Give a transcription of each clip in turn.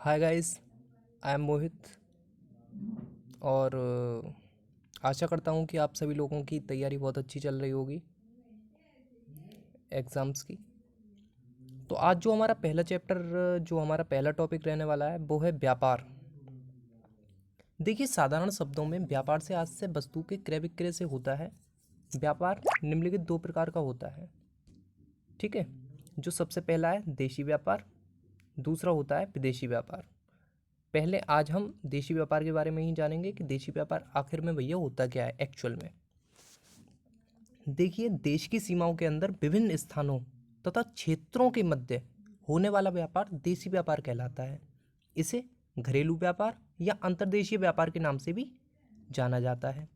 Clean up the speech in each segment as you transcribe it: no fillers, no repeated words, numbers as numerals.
Hi guys, I am मोहित और आशा करता हूँ कि आप सभी लोगों की तैयारी बहुत अच्छी चल रही होगी एग्ज़ाम्स की। तो आज जो हमारा पहला चैप्टर जो हमारा पहला टॉपिक रहने वाला है वो है व्यापार। देखिए, साधारण शब्दों में व्यापार से आज से वस्तु के क्रय विक्रय से होता है। व्यापार निम्नलिखित दो प्रकार का होता है, ठीक है। जो सबसे पहला है देशी व्यापार, दूसरा होता है विदेशी व्यापार। पहले आज हम देशी व्यापार के बारे में ही जानेंगे कि देशी व्यापार आखिर में भैया होता क्या है एक्चुअल में। देखिए, देश की सीमाओं के अंदर विभिन्न स्थानों तथा क्षेत्रों के मध्य होने वाला व्यापार देशी व्यापार कहलाता है। इसे घरेलू व्यापार या अंतर्देशीय व्यापार के नाम से भी जाना जाता है।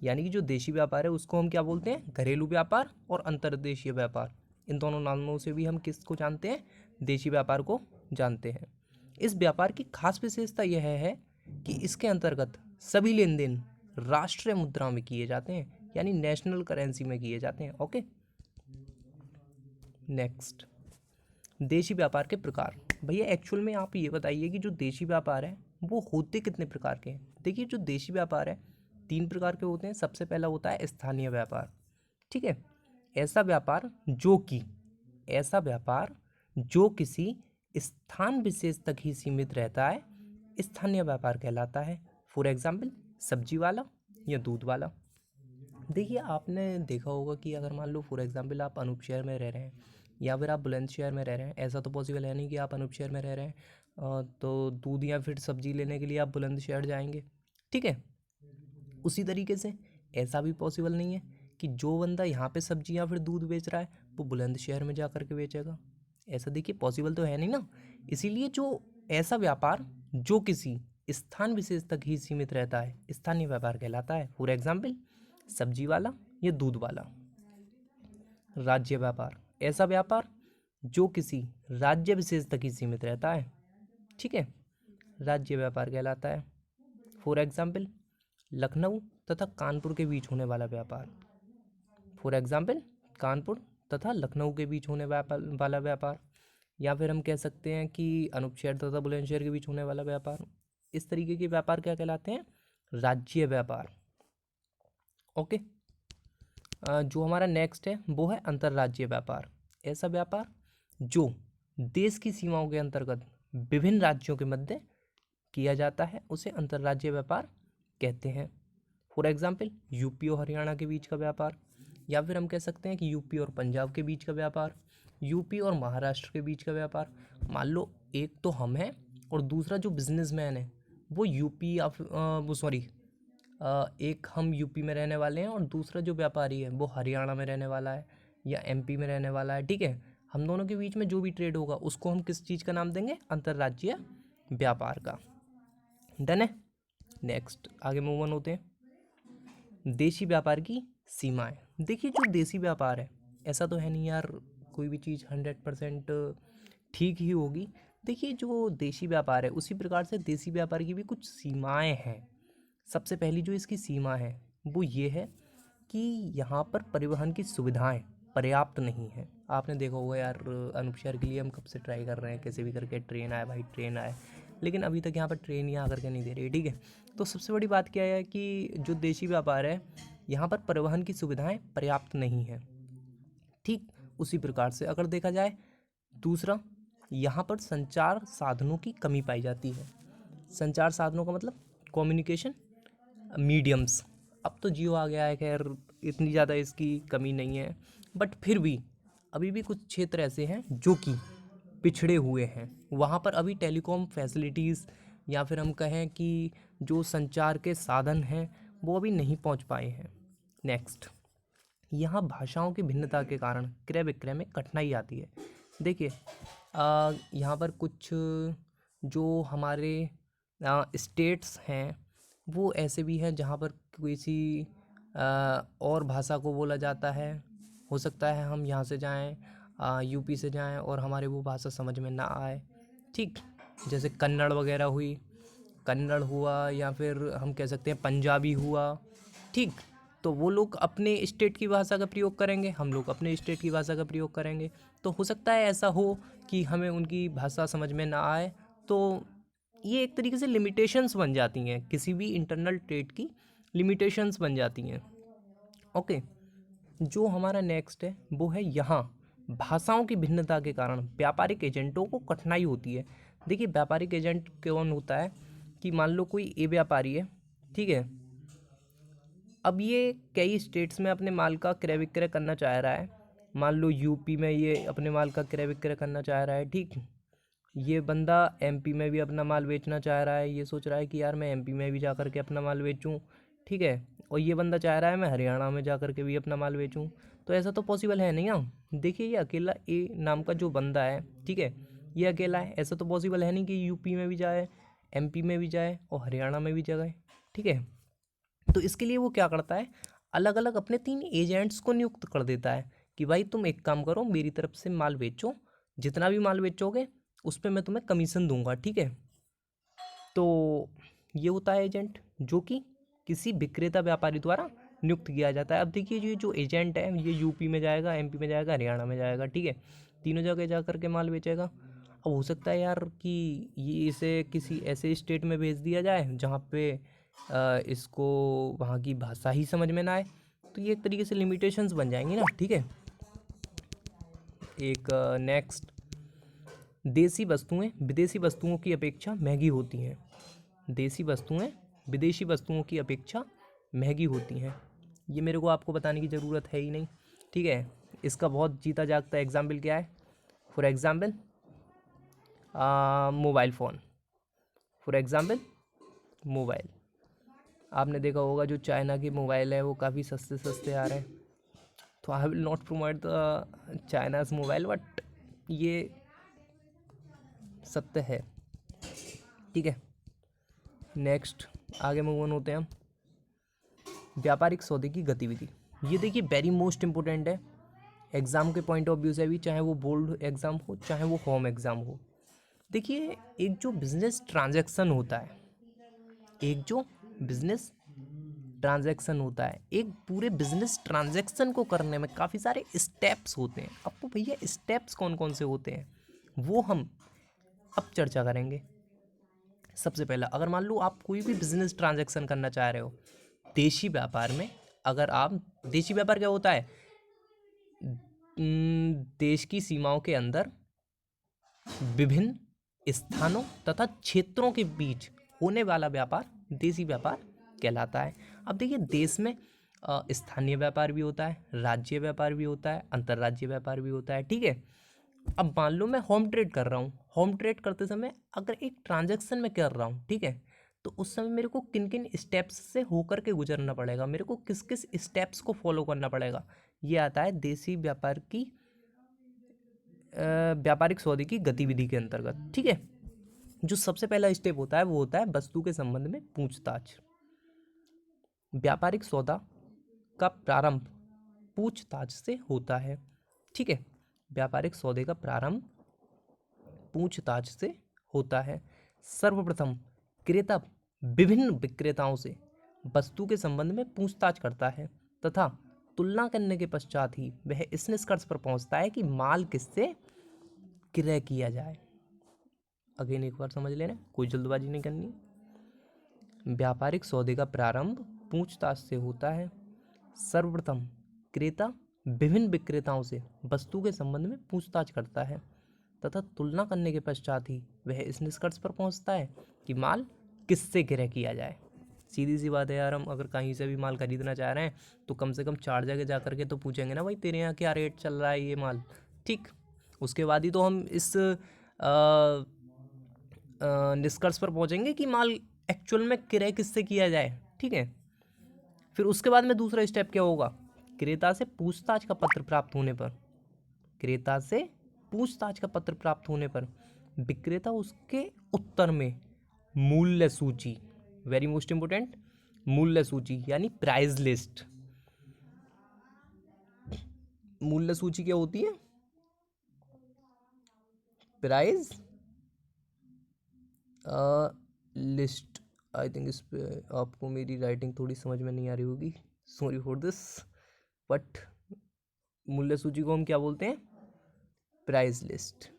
यानी कि जो देशी व्यापार है उसको हम क्या बोलते हैं, घरेलू व्यापार, और अंतर्देशीय व्यापार। इन दोनों नामों से भी हम किसको जानते हैं, देशी व्यापार को जानते हैं। इस व्यापार की खास विशेषता यह है कि इसके अंतर्गत सभी लेन देन राष्ट्रीय मुद्रा में किए जाते हैं, यानी नेशनल करेंसी में किए जाते हैं। ओके, नेक्स्ट, देशी व्यापार के प्रकार। भैया एक्चुअल में आप ये बताइए कि जो देशी व्यापार है वो होते कितने प्रकार के हैं। देखिए, जो देशी व्यापार है तीन प्रकार के होते हैं। सबसे पहला होता है स्थानीय व्यापार, ठीक है। ऐसा व्यापार जो किसी स्थान विशेष तक ही सीमित रहता है स्थानीय व्यापार कहलाता है। फॉर एग्जाम्पल, सब्जी वाला या दूध वाला। देखिए, आपने देखा होगा कि अगर मान लो फॉर एग्जांपल आप अनूप शहर में रह रहे हैं या फिर आप बुलंदशहर में रह रहे हैं। ऐसा तो पॉसिबल है नहीं कि आप अनूप शहर में रह रहे हैं तो दूध या फिर सब्जी लेने के लिए आप बुलंदशहर जाएंगे, ठीक है। उसी तरीके से ऐसा भी पॉसिबल नहीं है कि जो बंदा यहाँ पे सब्जी या फिर दूध बेच रहा है वो बुलंदशहर में जा कर के बेचेगा। ऐसा देखिए पॉसिबल तो है नहीं ना। इसीलिए जो ऐसा व्यापार जो किसी स्थान विशेष तक ही सीमित रहता है स्थानीय व्यापार कहलाता है। फॉर एग्जाम्पल, सब्जी वाला या दूध वाला। राज्य व्यापार, ऐसा व्यापार जो किसी राज्य विशेष तक ही सीमित रहता है, ठीक है, राज्य व्यापार कहलाता है। फॉर एग्जाम्पल, लखनऊ तथा कानपुर के बीच होने वाला व्यापार। फॉर एग्जाम्पल, कानपुर तथा लखनऊ के बीच होने वाला व्यापार। या फिर हम कह सकते हैं कि अनूप शहर तथा बुलंदशहर के बीच होने वाला व्यापार। इस तरीके के व्यापार क्या कहलाते हैं, राज्य व्यापार। ओके, जो हमारा नेक्स्ट है वो है अंतर्राज्यीय व्यापार। ऐसा व्यापार जो देश की सीमाओं के अंतर्गत विभिन्न राज्यों के मध्य किया जाता है उसे अंतर्राज्यीय व्यापार कहते हैं। फॉर एग्जाम्पल, यूपी और हरियाणा के बीच का व्यापार, या फिर हम कह सकते हैं कि यूपी और पंजाब के बीच का व्यापार, यूपी और महाराष्ट्र के बीच का व्यापार। मान लो एक तो हम हैं और दूसरा जो बिजनेसमैन है वो यूपी या वो सॉरी एक हम यूपी में रहने वाले हैं और दूसरा जो व्यापारी है वो हरियाणा में रहने वाला है या एमपी में रहने वाला है, ठीक है। हम दोनों के बीच में जो भी ट्रेड होगा उसको हम किस चीज़ का नाम देंगे, अंतर्राज्यीय व्यापार का। डन है। नेक्स्ट आगे मूव ऑन होते हैं। देशी व्यापार की सीमाएं। देखिए, जो देशी व्यापार है ऐसा तो है नहीं यार कोई भी चीज़ 100% ठीक ही होगी। देखिए, जो देशी व्यापार है उसी प्रकार से देशी व्यापार की भी कुछ सीमाएं हैं। सबसे पहली जो इसकी सीमा है वो ये है कि यहाँ पर परिवहन की सुविधाएं पर्याप्त नहीं है। आपने देखा होगा यार, अनूप शहर के लिए हम कब से ट्राई कर रहे हैं कैसे भी करके ट्रेन आए भाई, ट्रेन आए, लेकिन अभी तक यहाँ पर ट्रेन यहाँ करके नहीं दे रही, ठीक है। तो सबसे बड़ी बात क्या है कि जो देशी व्यापार है यहाँ पर परिवहन की सुविधाएं पर्याप्त नहीं है, ठीक। उसी प्रकार से अगर देखा जाए दूसरा, यहाँ पर संचार साधनों की कमी पाई जाती है। संचार साधनों का मतलब कम्युनिकेशन मीडियम्स। अब तो जियो आ गया है, खैर इतनी ज़्यादा इसकी कमी नहीं है, बट फिर भी अभी भी कुछ क्षेत्र ऐसे हैं जो कि पिछड़े हुए हैं। वहाँ पर अभी टेलीकॉम फैसिलिटीज़ या फिर हम कहें कि जो संचार के साधन हैं वो अभी नहीं पहुँच पाए हैं। नेक्स्ट, यहाँ भाषाओं की भिन्नता के कारण क्रय विक्रय में कठिनाई आती है। देखिए, यहाँ पर कुछ जो हमारे स्टेट्स हैं वो ऐसे भी हैं जहाँ पर किसी और भाषा को बोला जाता है। हो सकता है हम यहाँ से जाएं यूपी से जाएं और हमारे वो भाषा समझ में ना आए, ठीक। जैसे कन्नड़ वगैरह हुई, कन्नड़ हुआ, या फिर हम कह सकते हैं पंजाबी हुआ, ठीक। तो वो लोग अपने स्टेट की भाषा का प्रयोग करेंगे, हम लोग अपने स्टेट की भाषा का प्रयोग करेंगे। तो हो सकता है ऐसा हो कि हमें उनकी भाषा समझ में ना आए, तो ये एक तरीके से लिमिटेशंस बन जाती हैं, किसी भी इंटरनल ट्रेड की लिमिटेशंस बन जाती हैं। ओके, जो हमारा नेक्स्ट है वो है यहाँ भाषाओं की भिन्नता के कारण व्यापारिक एजेंटों को कठिनाई होती है। देखिए व्यापारिक एजेंट कौन होता है कि मान लो कोई ए व्यापारी है, ठीक है, अब ये कई स्टेट्स में अपने माल का क्रय विक्रय करना चाह रहा है। मान लो यूपी में ये अपने माल का क्रय विक्रय करना चाह रहा है, ठीक। ये बंदा एमपी में भी अपना माल बेचना चाह रहा है, ये सोच रहा है कि यार मैं एमपी में भी जा कर के अपना माल बेचूं, ठीक है। और ये बंदा चाह रहा है मैं हरियाणा में जा कर के भी अपना माल बेचूं। तो ऐसा तो पॉसिबल है नहीं ना। देखिए ये अकेला ए नाम का जो बंदा है, ठीक है, ये अकेला है, ऐसा तो पॉसिबल है नहीं कि यूपी में भी जाए, एमपी में भी जाए और हरियाणा में भी जाए, ठीक है। तो इसके लिए वो क्या करता है, अलग अलग अपने 3 एजेंट्स को नियुक्त कर देता है कि भाई तुम एक काम करो, मेरी तरफ से माल बेचो, जितना भी माल बेचोगे उस पर मैं तुम्हें कमीशन दूंगा, ठीक है। तो ये होता है एजेंट, जो कि किसी विक्रेता व्यापारी द्वारा नियुक्त किया जाता है। अब देखिए ये जो एजेंट है ये यूपी में जाएगा, एमपी में जाएगा, हरियाणा में जाएगा, ठीक है, तीनों जगह जा कर के माल बेचेगा। अब हो सकता है यार कि ये इसे किसी ऐसे स्टेट में भेज दिया जाए जहाँ पे इसको वहाँ की भाषा ही समझ में ना आए, तो ये एक तरीके से लिमिटेशंस बन जाएंगी ना, ठीक है। एक नेक्स्ट, देसी वस्तुएं विदेशी वस्तुओं की अपेक्षा महंगी होती हैं। देसी वस्तुएं विदेशी वस्तुओं की अपेक्षा महंगी होती हैं। ये मेरे को आपको बताने की ज़रूरत है ही नहीं, ठीक है। इसका बहुत जीता जागता एग्जाम्पल क्या है, for example mobile phone, for example mobile. आपने देखा होगा जो चाइना के मोबाइल है वो काफ़ी सस्ते सस्ते आ रहे हैं। तो I will not promote the China's mobile, but ये सत्य है, ठीक है। नेक्स्ट आगे मूव ऑन होते हैं हम, व्यापारिक सौदे की गतिविधि। ये देखिए वेरी मोस्ट इम्पोर्टेंट है एग्ज़ाम के पॉइंट ऑफ व्यू से भी, चाहे वो बोर्ड एग्ज़ाम हो चाहे वो होम एग्ज़ाम हो। देखिए एक जो बिजनेस ट्रांजैक्शन होता है, एक जो बिजनेस ट्रांजैक्शन होता है, एक पूरे बिजनेस ट्रांजैक्शन को करने में काफ़ी सारे स्टेप्स होते हैं। अब तो भैया स्टेप्स कौन कौन से होते हैं वो हम अब चर्चा करेंगे। सबसे पहला, अगर मान लो आप कोई भी बिजनेस ट्रांजैक्शन करना चाह रहे हो देशी व्यापार में, अगर आप, देशी व्यापार क्या होता है, देश की सीमाओं के अंदर विभिन्न स्थानों तथा क्षेत्रों के बीच होने वाला व्यापार देशी व्यापार कहलाता है। अब देखिए देश में स्थानीय व्यापार भी होता है, राज्य व्यापार भी होता है, अंतर्राज्यीय व्यापार भी होता है, ठीक है। अब मान लो मैं होम ट्रेड कर रहा हूँ, होम ट्रेड करते समय अगर एक ट्रांजैक्शन में कर रहा हूँ, ठीक है, तो उस समय मेरे को किन किन स्टेप्स से होकर के गुजरना पड़ेगा, मेरे को किस किस स्टेप्स को फॉलो करना पड़ेगा, ये आता है देशी व्यापार की व्यापारिक सौदे की गतिविधि के अंतर्गत, ठीक है। जो सबसे पहला स्टेप होता है वो होता है वस्तु के संबंध में पूछताछ। व्यापारिक सौदा का प्रारंभ पूछताछ से होता है, ठीक है। व्यापारिक सौदे का प्रारंभ पूछताछ से होता है। सर्वप्रथम क्रेता विभिन्न विक्रेताओं से वस्तु के संबंध में पूछताछ करता है तथा तुलना करने के पश्चात ही वह इस निष्कर्ष पर पहुंचता है कि माल किससे क्रय किया जाए। अगेन एक बार समझ लेना, कोई जल्दबाजी नहीं करनी। व्यापारिक सौदे का प्रारंभ पूछताछ से होता है। सर्वप्रथम क्रेता विभिन्न विक्रेताओं से वस्तु के संबंध में पूछताछ करता है तथा तुलना करने के पश्चात ही वह इस निष्कर्ष पर पहुंचता है कि माल किससे क्रय किया जाए। सीधी सी बात है यार, हम अगर कहीं से भी माल खरीदना चाह रहे हैं तो कम से कम 4 जगह जा करके तो पूछेंगे ना भाई तेरे यहाँ क्या रेट चल रहा है ये माल, ठीक। उसके बाद ही तो हम इस निष्कर्ष पर पहुंचेंगे कि माल एक्चुअल में क्रय किससे किया जाए, ठीक है। फिर उसके बाद में दूसरा स्टेप क्या होगा, क्रेता से पूछताछ का पत्र प्राप्त होने पर, क्रेता से पूछताछ का पत्र प्राप्त होने पर विक्रेता उसके उत्तर में मूल्य सूची, वेरी मोस्ट इंपोर्टेंट, मूल्य सूची यानी प्राइस लिस्ट। मूल्य सूची क्या होती है, प्राइस लिस्ट। आई थिंक इस पे आपको मेरी राइटिंग थोड़ी समझ में नहीं आ रही होगी, सॉरी फॉर दिस, बट मूल्य सूची को हम क्या बोलते हैं, प्राइस लिस्ट,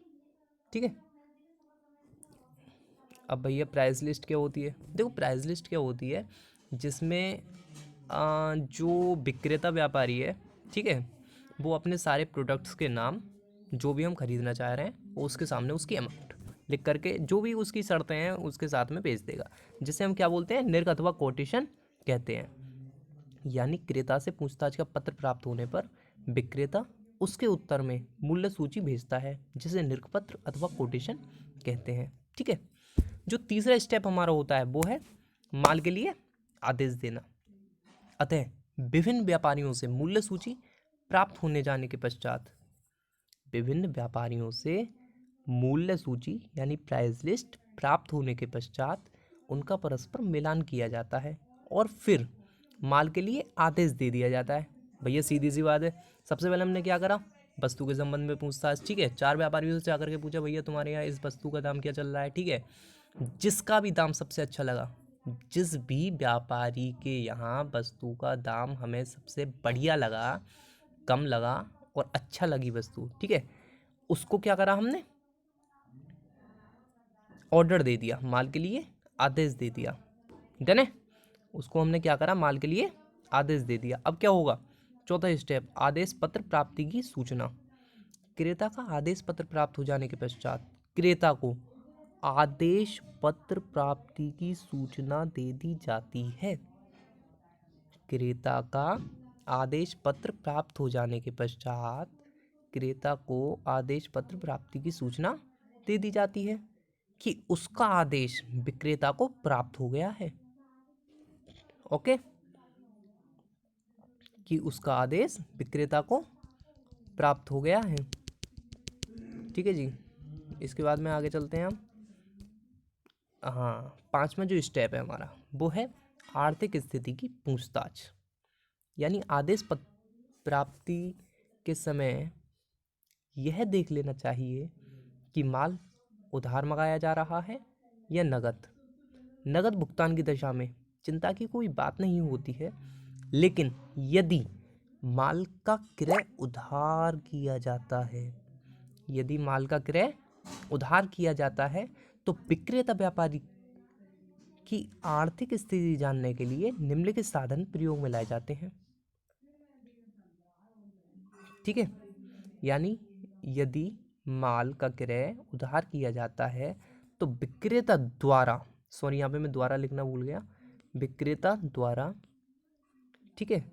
ठीक है। अब भैया प्राइस लिस्ट क्या होती है? देखो प्राइस लिस्ट क्या होती है, जिसमें जो विक्रेता व्यापारी है, ठीक है, वो अपने सारे प्रोडक्ट्स के नाम, जो भी हम खरीदना चाह रहे हैं, वो उसके सामने उसकी अमाउंट लिख करके जो भी उसकी शर्तें हैं उसके साथ में भेज देगा, जिसे हम क्या बोलते हैं, निर्क अथवा कोटेशन कहते हैं। यानी क्रेता से पूछताछ का पत्र प्राप्त होने पर विक्रेता उसके उत्तर में मूल्य सूची भेजता है, जिसे निर्क पत्र अथवा कोटेशन कहते हैं। ठीक है। जो तीसरा स्टेप हमारा होता है वो है माल के लिए आदेश देना। अतः विभिन्न व्यापारियों से मूल्य सूची प्राप्त होने जाने के पश्चात, विभिन्न व्यापारियों से मूल्य सूची यानी प्राइस लिस्ट प्राप्त होने के पश्चात उनका परस्पर मिलान किया जाता है और फिर माल के लिए आदेश दे दिया जाता है। भैया सीधी सी बात है, सबसे पहले हमने क्या करा, वस्तु के संबंध में पूछताछ। ठीक है, 4 व्यापारियों से जाकर के पूछा, भैया तुम्हारे यहाँ इस वस्तु का दाम क्या चल रहा है। ठीक है, जिसका भी दाम सबसे अच्छा लगा, जिस भी व्यापारी के यहाँ वस्तु का दाम हमें सबसे बढ़िया लगा, कम लगा और अच्छा लगी वस्तु, ठीक है, उसको क्या करा हमने, ऑर्डर दे दिया, माल के लिए आदेश दे दिया। डन है, उसको हमने क्या करा, माल के लिए आदेश दे दिया। अब क्या होगा, चौथा स्टेप, आदेश पत्र प्राप्ति की सूचना। क्रेता का आदेश पत्र प्राप्त हो जाने के पश्चात क्रेता को आदेश पत्र प्राप्ति की सूचना दे दी जाती है। क्रेता का आदेश पत्र प्राप्त हो जाने के पश्चात क्रेता को आदेश पत्र प्राप्ति की सूचना दे दी जाती है कि उसका आदेश विक्रेता को प्राप्त हो गया है। ओके, कि उसका आदेश विक्रेता को प्राप्त हो गया है। ठीक है जी, इसके बाद में आगे चलते हैं हम। हाँ, 5वां जो स्टेप है हमारा वो है आर्थिक स्थिति की पूछताछ। यानी आदेश प्राप्ति के समय यह देख लेना चाहिए कि माल उधार मंगाया जा रहा है या नगद। नगद भुगतान की दशा में चिंता की कोई बात नहीं होती है, लेकिन यदि माल का क्रय उधार किया जाता है, यदि माल का क्रय उधार किया जाता है तो विक्रेता व्यापारी की आर्थिक स्थिति जानने के लिए निम्नलिखित साधन प्रयोग में लाए जाते हैं। ठीक है, यानी यदि माल का क्रय उधार किया जाता है तो विक्रेता द्वारा, सॉरी यहाँ पे मैं द्वारा लिखना भूल गया, विक्रेता द्वारा, ठीक है,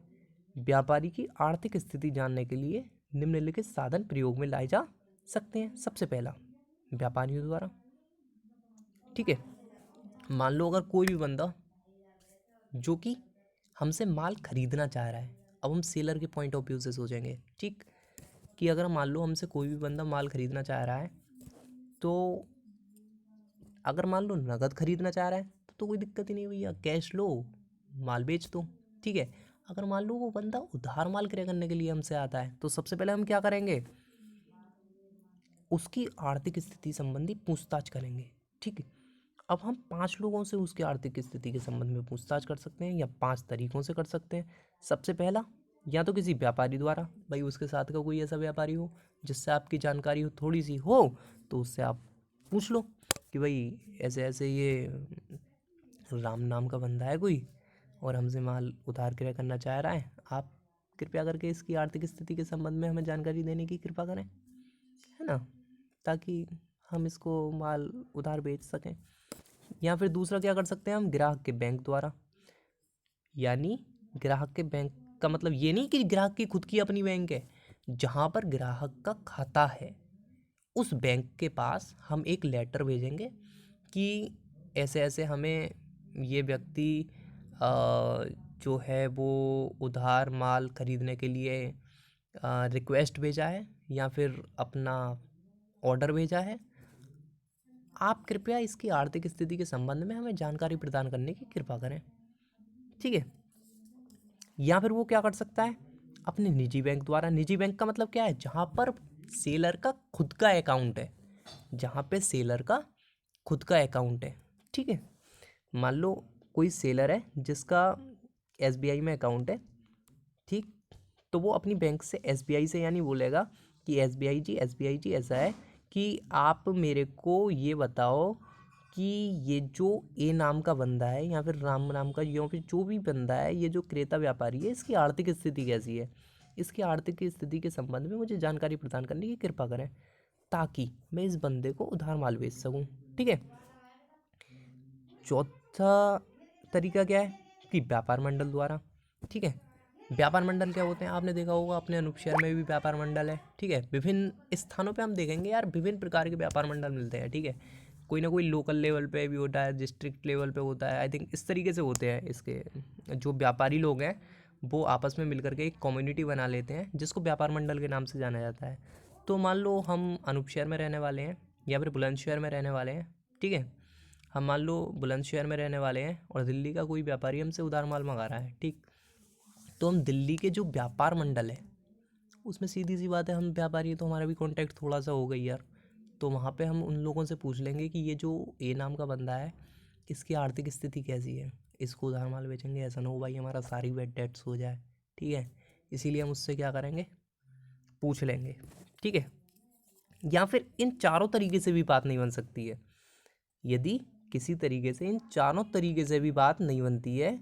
व्यापारी की आर्थिक स्थिति जानने के लिए निम्नलिखित साधन प्रयोग में लाए जा सकते हैं। सबसे पहला, व्यापारियों द्वारा। ठीक है, मान लो अगर कोई भी बंदा जो कि हमसे माल खरीदना चाह रहा है, अब हम सेलर के पॉइंट ऑफ व्यू से सोचेंगे। ठीक, कि अगर मान लो हमसे कोई भी बंदा माल खरीदना चाह रहा है, तो अगर मान लो नगद खरीदना चाह रहा है तो कोई दिक्कत ही नहीं भैया, कैश लो, माल बेच दो। ठीक है, अगर मान लो वो बंदा उधार माल क्रय करने के लिए हमसे आता है तो सबसे पहले हम क्या करेंगे, उसकी आर्थिक स्थिति संबंधी पूछताछ करेंगे। ठीक है, अब हम 5 लोगों से उसकी आर्थिक स्थिति के संबंध में पूछताछ कर सकते हैं या 5 तरीकों से कर सकते हैं। सबसे पहला, या तो किसी व्यापारी द्वारा, भाई उसके साथ का कोई ऐसा व्यापारी हो जिससे आपकी जानकारी हो, थोड़ी सी हो, तो उससे आप पूछ लो कि भाई ऐसे ऐसे ये राम नाम का बंदा है कोई और हमसे माल उधार क्रय करना चाह रहा है, आप कृपया करके इसकी आर्थिक स्थिति के संबंध में हमें जानकारी देने की कृपा करें, है ना, ताकि हम इसको माल उधार बेच सकें। या फिर दूसरा क्या कर सकते हैं हम, ग्राहक के बैंक द्वारा। यानी ग्राहक के बैंक का मतलब ये नहीं कि ग्राहक की खुद की अपनी बैंक है, जहाँ पर ग्राहक का खाता है उस बैंक के पास हम एक लेटर भेजेंगे कि ऐसे ऐसे हमें ये व्यक्ति जो है वो उधार माल खरीदने के लिए रिक्वेस्ट भेजा है या फिर अपना ऑर्डर भेजा है, आप कृपया इसकी आर्थिक स्थिति के संबंध में हमें जानकारी प्रदान करने की कृपा करें। ठीक है, या फिर वो क्या कर सकता है, अपने निजी बैंक द्वारा। निजी बैंक का मतलब क्या है, जहाँ पर सेलर का खुद का अकाउंट है, जहाँ पे सेलर का खुद का अकाउंट है। ठीक है, मान लो कोई सेलर है जिसका एसबीआई में अकाउंट है, ठीक, तो वो अपनी बैंक से एसबीआई से यानी बोलेगा कि एसबीआई जी ऐसा है कि आप मेरे को ये बताओ कि ये जो ए नाम का बंदा है या फिर राम नाम का या फिर जो भी बंदा है, ये जो क्रेता व्यापारी है, इसकी आर्थिक स्थिति कैसी है, इसकी आर्थिक स्थिति के संबंध में मुझे जानकारी प्रदान करने की कृपा करें ताकि मैं इस बंदे को उधार माल बेच सकूं। ठीक है। चौथा तरीका क्या है कि व्यापार मंडल द्वारा। ठीक है। व्यापार मंडल क्या होते हैं, आपने देखा होगा अपने अनूप शहर में भी व्यापार मंडल है। ठीक है। विभिन्न स्थानों पे हम देखेंगे यार विभिन्न प्रकार के व्यापार मंडल मिलते हैं। ठीक है। कोई ना कोई लोकल लेवल पे भी होता है, डिस्ट्रिक्ट लेवल पे होता है, आई थिंक इस तरीके से होते हैं। इसके जो व्यापारी लोग हैं वो आपस में मिलकर के एक कम्युनिटी बना लेते हैं जिसको व्यापार मंडल के नाम से जाना जाता है। तो मान लो हम अनूप शहर में रहने वाले हैं या फिर बुलंदशहर में रहने वाले हैं। ठीक है। हम मान लो बुलंदशहर में रहने वाले हैं और दिल्ली का कोई व्यापारी हमसे उधार माल मंगा रहा है। ठीक। तो हम दिल्ली के जो व्यापार मंडल है उसमें सीधी सी बात है, हम व्यापारी है तो हमारा भी कांटेक्ट थोड़ा सा हो गई यार। तो वहाँ पे हम उन लोगों से पूछ लेंगे कि ये जो ए नाम का बंदा है इसकी आर्थिक स्थिति कैसी है, इसको उधार माल बेचेंगे, ऐसा ना हो भाई हमारा सारी बेड डेट्स हो जाए। ठीक है। इसीलिए हम उससे क्या करेंगे, पूछ लेंगे। ठीक है। या फिर इन चारों तरीके से भी बात नहीं बन सकती है। यदि किसी तरीके से इन चारों तरीके से भी बात नहीं बनती है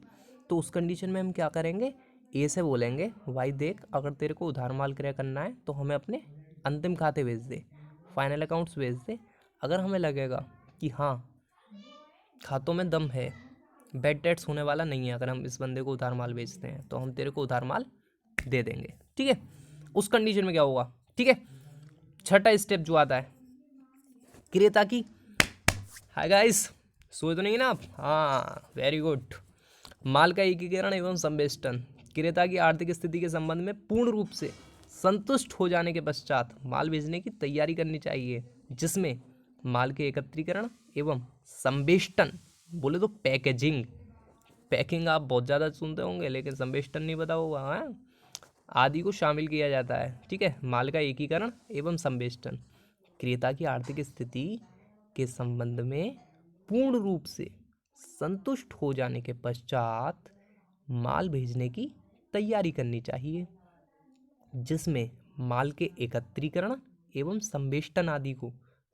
तो उस कंडीशन में हम क्या करेंगे, ए से बोलेंगे भाई देख अगर तेरे को उधार माल क्रय करना है तो हमें अपने अंतिम खाते भेज दे, फाइनल अकाउंट्स भेज दे। अगर हमें लगेगा कि हाँ खातों में दम है, बैड डेट्स होने वाला नहीं है अगर हम इस बंदे को उधार माल बेचते हैं, तो हम तेरे को उधार माल दे देंगे। ठीक है। उस कंडीशन में क्या होगा। ठीक है। छठा स्टेप जो आता है क्रेता की। हाय गाइस, सोए तो नहीं ना आप? हाँ वेरी गुड। माल का एकीकरण एवं संवेष्टन। क्रेता की आर्थिक स्थिति के संबंध में पूर्ण रूप से संतुष्ट हो जाने के पश्चात माल भेजने की तैयारी करनी चाहिए, जिसमें माल के एकत्रीकरण एवं संवेष्टन, बोले तो पैकेजिंग, पैकिंग आप बहुत ज़्यादा सुनते होंगे लेकिन संवेष्टन नहीं पता होगा, हाँ, आदि को शामिल किया जाता है। ठीक है। माल का एकीकरण एवं संवेष्टन क्रेता की आर्थिक स्थिति के संबंध में पूर्ण रूप से संतुष्ट हो जाने के पश्चात माल भेजने की तैयारी करनी चाहिए, जिसमें माल के एकत्रीकरण एवं संवेष्टन आदि को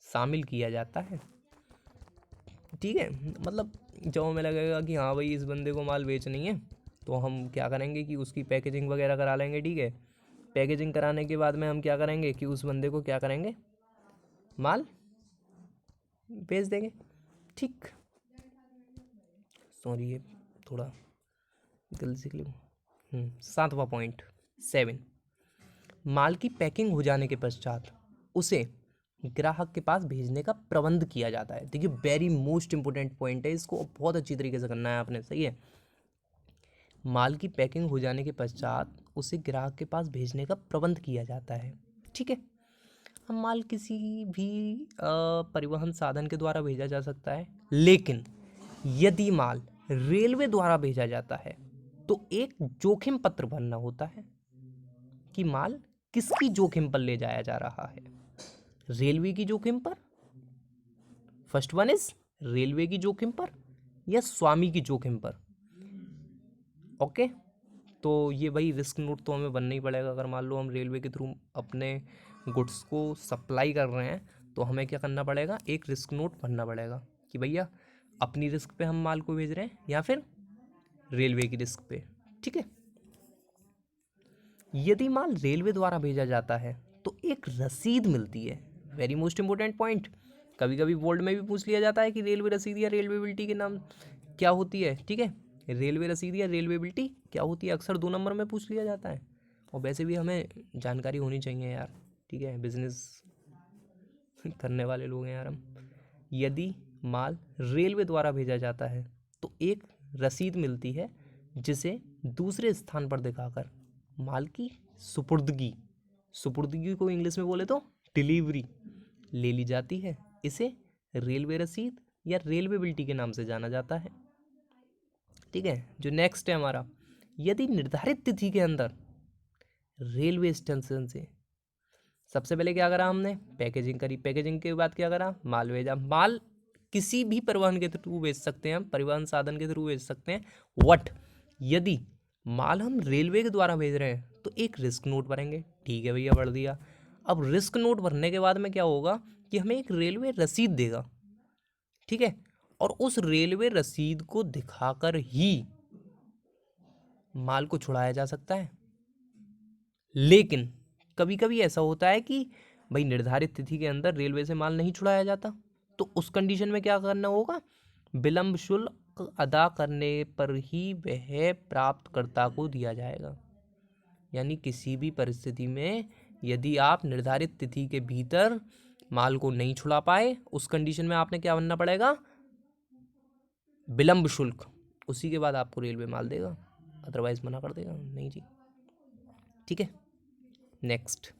शामिल किया जाता है। ठीक है। मतलब जब हमें लगेगा कि हाँ भाई इस बंदे को माल बेचनी है तो हम क्या करेंगे कि उसकी पैकेजिंग वगैरह करा लेंगे। ठीक है। पैकेजिंग कराने के बाद में हम क्या करेंगे कि उस बंदे को क्या करेंगे, माल भेज देंगे। ठीक। सॉरी ये थोड़ा गलती से क्लिक। सातवां पॉइंट 7, माल की पैकिंग हो जाने के पश्चात उसे ग्राहक के पास भेजने का प्रबंध किया जाता है। देखिए वेरी मोस्ट इंपोर्टेंट पॉइंट है, इसको बहुत अच्छी तरीके से करना है आपने। सही है। माल की पैकिंग हो जाने के पश्चात उसे ग्राहक के पास भेजने का प्रबंध किया जाता है। ठीक है। हम माल किसी भी परिवहन साधन के द्वारा भेजा जा सकता है, लेकिन यदि माल रेलवे द्वारा भेजा जाता है तो एक जोखिम पत्र भरना होता है कि माल किसकी जोखिम पर ले जाया जा रहा है, रेलवे की जोखिम पर, फर्स्ट वन इज रेलवे की जोखिम पर या स्वामी की जोखिम पर। ओके। तो ये भाई रिस्क नोट तो हमें बनना ही पड़ेगा। अगर मान लो हम रेलवे के थ्रू अपने गुड्स को सप्लाई कर रहे हैं तो हमें क्या करना पड़ेगा, एक रिस्क नोट भरना पड़ेगा कि भैया अपनी रिस्क पे हम माल को भेज रहे हैं या फिर रेलवे की रिस्क पे। ठीक है। यदि माल रेलवे द्वारा भेजा जाता है तो एक रसीद मिलती है। Very most important point. कभी कभी बोर्ड में भी पूछ लिया जाता है कि रेलवे रसीद या रेलवे बिल्टी के नाम क्या होती है। ठीक है। रेलवे रसीद या रेलवे बिल्टी क्या होती है, अक्सर 2 नंबर में पूछ लिया जाता है। और वैसे भी हमें जानकारी होनी चाहिए यार। ठीक है। बिजनेस करने वाले लोग हैं यार हम। यदि माल रेलवे द्वारा भेजा जाता है तो एक रसीद मिलती है जिसे दूसरे स्थान पर दिखाकर माल की सुपुर्दगी, सुपुर्दगी को इंग्लिश में बोले तो डिलीवरी, ले ली जाती है। इसे रेलवे रसीद या रेलवे बिल्टी के नाम से जाना जाता है। ठीक है। जो नेक्स्ट है हमारा, यदि निर्धारित तिथि के अंदर रेलवे स्टेशन से सबसे पहले क्या करा हमने, पैकेजिंग करी, पैकेजिंग के बाद क्या करा, माल भेजा। माल किसी भी परिवहन के थ्रू भेज सकते हैं हम, परिवहन साधन के थ्रू भेज सकते हैं। वट यदि माल हम रेलवे के द्वारा भेज रहे हैं तो एक रिस्क नोट भरेंगे। ठीक है भैया, भर दिया। अब रिस्क नोट भरने के बाद में क्या होगा कि हमें एक रेलवे रसीद देगा ठीक है, और उस रेलवे रसीद को दिखाकर ही माल को छुड़ाया जा सकता है। लेकिन कभी कभी ऐसा होता है कि भाई निर्धारित तिथि के अंदर रेलवे से माल नहीं छुड़ाया जाता, तो उस कंडीशन में क्या करना होगा, विलंब शुल्क अदा करने पर ही वह प्राप्तकर्ता को दिया जाएगा। यानी किसी भी परिस्थिति में यदि आप निर्धारित तिथि के भीतर माल को नहीं छुड़ा पाए, उस कंडीशन में आपने क्या बनना पड़ेगा, विलंब शुल्क, उसी के बाद आपको रेलवे माल देगा, अदरवाइज मना कर देगा, नहीं जी। ठीक है, नेक्स्ट,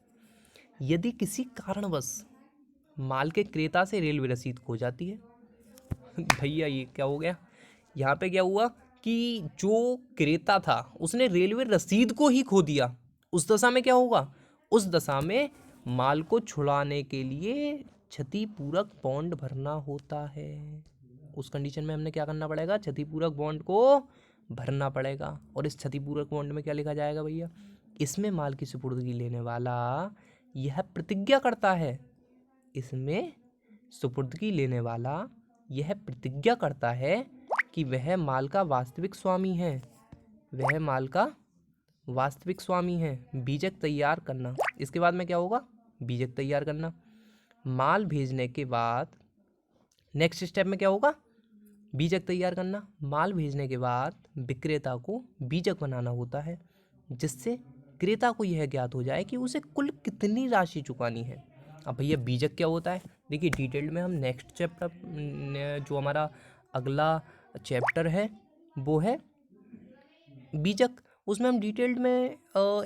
यदि किसी कारणवश माल के क्रेता से रेलवे रसीद खो जाती है भैया ये क्या हो गया, यहाँ पे क्या हुआ कि जो क्रेता था उसने रेलवे रसीद को ही खो दिया, उस दशा में क्या होगा, उस दशा में माल को छुड़ाने के लिए क्षतिपूरक बॉन्ड भरना होता है। उस कंडीशन में हमने क्या करना पड़ेगा, क्षतिपूरक बॉन्ड को भरना पड़ेगा। और इस क्षतिपूरक बॉन्ड में क्या लिखा जाएगा भैया, इसमें माल की सुपुर्दगी लेने वाला यह प्रतिज्ञा करता है, इसमें सुपुर्दगी लेने वाला यह प्रतिज्ञा करता है कि वह माल का वास्तविक स्वामी है, वह माल का वास्तविक स्वामी है। बीजक तैयार करना, इसके बाद में क्या होगा, बीजक तैयार करना। माल भेजने के बाद नेक्स्ट स्टेप में क्या होगा, बीजक तैयार करना। माल भेजने के बाद विक्रेता को बीजक बनाना होता है, जिससे क्रेता को यह ज्ञात हो जाए कि उसे कुल कितनी राशि चुकानी है। अब भैया बीजक क्या होता है, देखिए डिटेल्ड में हम नेक्स्ट चैप्टर, जो हमारा अगला चैप्टर है वो है बीजक, उसमें हम डिटेल्ड में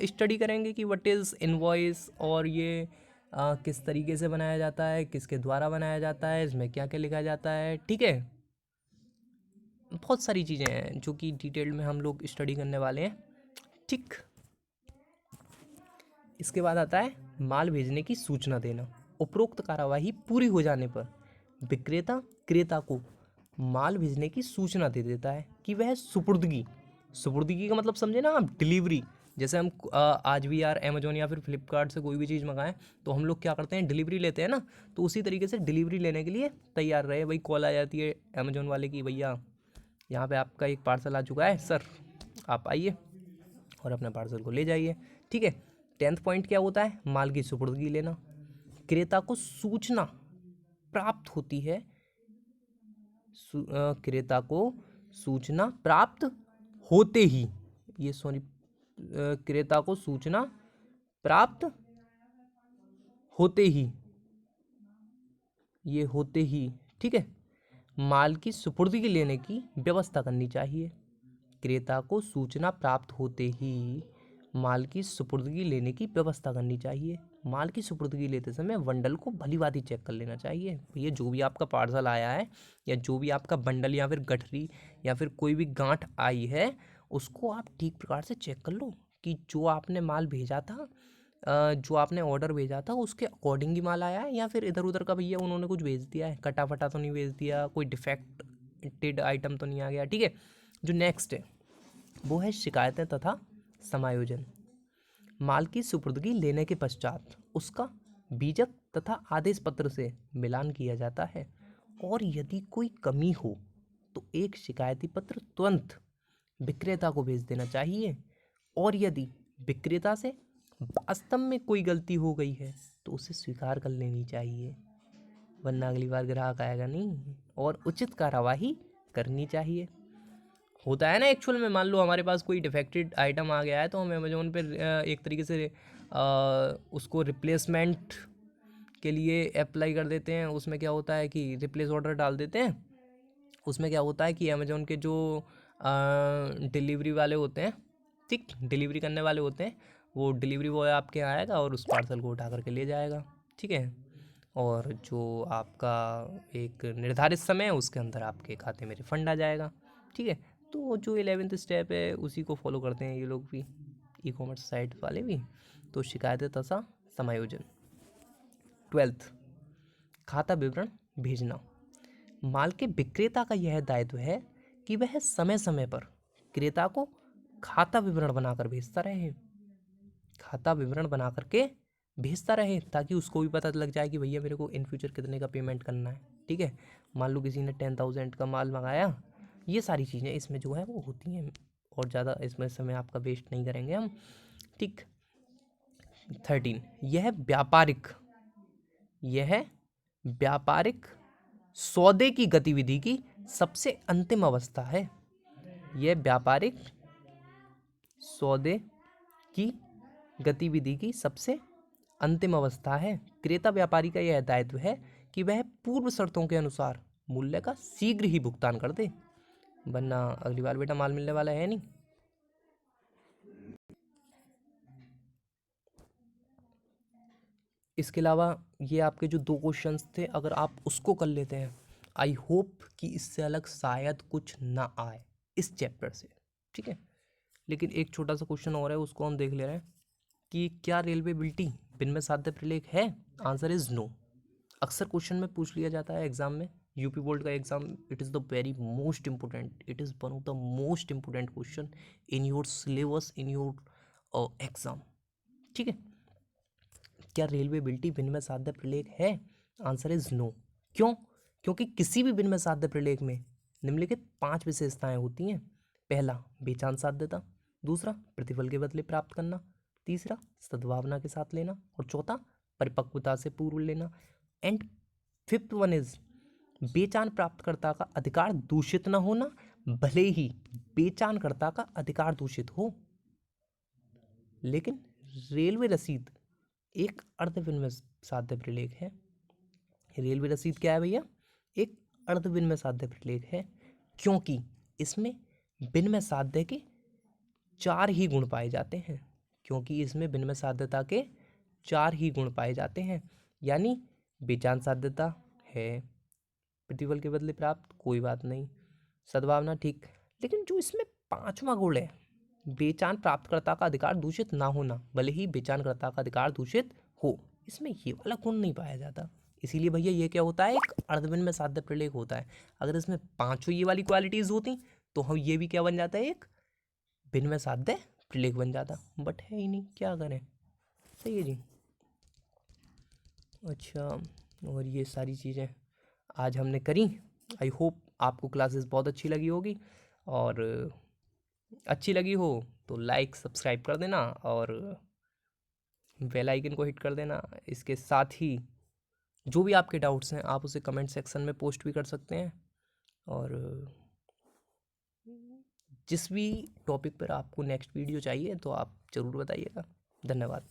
स्टडी करेंगे कि व्हाट इज़ इनवॉइस, और ये किस तरीके से बनाया जाता है, किसके द्वारा बनाया जाता है, इसमें क्या क्या लिखा जाता है। ठीक है, बहुत सारी चीज़ें हैं जो कि डिटेल्ड में हम लोग स्टडी करने वाले हैं। ठीक, इसके बाद आता है माल भेजने की सूचना देना। उपरोक्त कार्यवाही पूरी हो जाने पर विक्रेता क्रेता को माल भेजने की सूचना दे देता है कि वह सुपुर्दगी, सुपुर्दगी का मतलब समझे ना आप, डिलीवरी। जैसे हम आज भी यार अमेजोन या फिर फ्लिपकार्ट से कोई भी चीज़ मंगाएं तो हम लोग क्या करते हैं, डिलीवरी लेते हैं ना, तो उसी तरीके से डिलीवरी लेने के लिए तैयार रहे। भाई कॉल आ जाती है अमेजोन वाले की, भैया यहाँ पे आपका एक पार्सल आ चुका है सर, आप आइए और अपने पार्सल को ले जाइए। ठीक है, 10th पॉइंट क्या होता है, माल की सुपुर्दगी लेना। क्रेता को सूचना प्राप्त होती है, क्रेता को सूचना प्राप्त होते ही, ये सॉरी, क्रेता को सूचना प्राप्त होते ही, ये होते ही, ठीक है, माल की सुपुर्दगी लेने की व्यवस्था करनी चाहिए। क्रेता को सूचना प्राप्त होते ही माल की सुपुर्दगी लेने की व्यवस्था करनी चाहिए। माल की सुपुर्दगी लेते समय बंडल को भलीभांति चेक कर लेना चाहिए। ये जो भी आपका पार्सल आया है या जो भी आपका बंडल या फिर गठरी या फिर कोई भी गांठ आई है, उसको आप ठीक प्रकार से चेक कर लो कि जो आपने माल भेजा था, जो आपने ऑर्डर भेजा था उसके अकॉर्डिंग ही माल आया है, या फिर इधर उधर का भैया उन्होंने कुछ भेज दिया है, कटा फटा तो नहीं भेज दिया, कोई डिफेक्टेड आइटम तो नहीं आ गया। ठीक है, जो नेक्स्ट है वो है शिकायतें तथा समायोजन। माल की सुपुर्दगी लेने के पश्चात उसका बीजक तथा आदेश पत्र से मिलान किया जाता है, और यदि कोई कमी हो तो एक शिकायती पत्र तुरंत विक्रेता को भेज देना चाहिए, और यदि विक्रेता से वास्तव में कोई गलती हो गई है तो उसे स्वीकार कर लेनी चाहिए, वरना अगली बार ग्राहक आएगा नहीं, और उचित कार्यवाही करनी चाहिए। होता है ना एक्चुअल में, मान लो हमारे पास कोई डिफेक्टेड आइटम आ गया है तो हम अमेजोन पर एक तरीके से उसको रिप्लेसमेंट के लिए अप्लाई कर देते हैं। उसमें क्या होता है कि रिप्लेस ऑर्डर डाल देते हैं। उसमें क्या होता है कि अमेजोन के जो डिलीवरी वाले होते हैं, ठीक, डिलीवरी करने वाले होते हैं, वो डिलीवरी बॉय आपके यहाँ आएगा और उस पार्सल को उठा करके ले जाएगा। ठीक है, और जो आपका एक निर्धारित समय है उसके अंदर आपके खाते में रिफंड आ जाएगा। ठीक है, तो जो 11th स्टेप है उसी को फॉलो करते हैं ये लोग भी, ई कॉमर्स साइट वाले भी। तो शिकायतें तथा समायोजन। 12th, खाता विवरण भेजना। माल के विक्रेता का यह दायित्व है कि वह समय समय पर क्रेता को खाता विवरण बनाकर भेजता रहे, खाता विवरण बना करके भेजता रहे, ताकि उसको भी पता लग जाए कि भैया मेरे को इन फ्यूचर कितने का पेमेंट करना है। ठीक है, मान लो किसी ने 10,000 का माल मंगाया, ये सारी चीज़ें इसमें जो है वो होती हैं, और ज़्यादा इसमें समय आपका वेस्ट नहीं करेंगे हम। ठीक। 13, यह व्यापारिक सौदे की गतिविधि की सबसे अंतिम अवस्था है। यह व्यापारिक सौदे की गतिविधि की सबसे अंतिम अवस्था है। क्रेता व्यापारी का यह दायित्व है कि वह पूर्व शर्तों के अनुसार मूल्य का शीघ्र ही भुगतान कर दे, वरना अगली बार बेटा माल मिलने वाला है नहीं। इसके अलावा ये आपके जो 2 क्वेश्चंस थे, अगर आप उसको कर लेते हैं, आई होप कि इससे अलग शायद कुछ ना आए इस चैप्टर से। ठीक है, लेकिन एक छोटा सा क्वेश्चन और है, उसको हम देख ले रहे हैं कि क्या रेलवे बिल्टी बिनमें साध्य प्रलेख है? Answer is no. अक्सर क्वेश्चन में पूछ लिया जाता है एग्जाम में, यूपी बोर्ड का exam, it is the very most important, it is one of the most important question in your syllabus, in your exam. ठीक है, क्या रेलवे बिल्टी विनिमय साध्य प्रलेख है? Answer is no. क्यों? क्योंकि किसी भी विनिमय साध्य प्रलेख में निम्नलिखित 5 विशेषताएं होती हैं। पहला, बेचान साध्यता। दूसरा, प्रतिफल के बदले प्राप्त करना। तीसरा, सद्भावना के साथ लेना। और चौथा, परिपक्वता से पूर्व लेना। एंड फिफ्थ वन इज बेचान प्राप्तकर्ता का अधिकार दूषित न होना, भले ही बेचानकर्ता का अधिकार दूषित हो। लेकिन रेलवे रसीद एक अर्ध विनिमय साध्य प्रलेख है। रेलवे रसीद क्या है भैया? एक अर्ध विनिमय साध्य प्रलेख है, क्योंकि इसमें विनिमय साध्य के 4 ही गुण पाए जाते हैं। क्योंकि इसमें विनिमय साध्यता के 4 ही गुण पाए जाते हैं, यानी बेचान साध्यता है, प्रतिफल के बदले प्राप्त कोई बात नहीं, सद्भावना ठीक, लेकिन जो इसमें 5वां गुण है, बेचान प्राप्तकर्ता का अधिकार दूषित ना होना, भले ही बेचानकर्ता का अधिकार दूषित हो, इसमें ये वाला गुण नहीं पाया जाता। इसीलिए भैया ये क्या होता है? एक अर्धविनिमय साध्य प्रलेख होता है। अगर इसमें 5 ये वाली क्वालिटीज होती तो हम ये भी क्या बन जाता है? एक विनिमय साध्य प्रलेख बन जाता, बट है ही नहीं, क्या करें। सही है जी। अच्छा, और ये सारी चीज़ें आज हमने करी। आई होप आपको क्लासेस बहुत अच्छी लगी होगी, और अच्छी लगी हो तो लाइक सब्सक्राइब कर देना और बेल आइकन को हिट कर देना। इसके साथ ही जो भी आपके डाउट्स हैं आप उसे कमेंट सेक्शन में पोस्ट भी कर सकते हैं, और जिस भी टॉपिक पर आपको नेक्स्ट वीडियो चाहिए तो आप ज़रूर बताइएगा। धन्यवाद।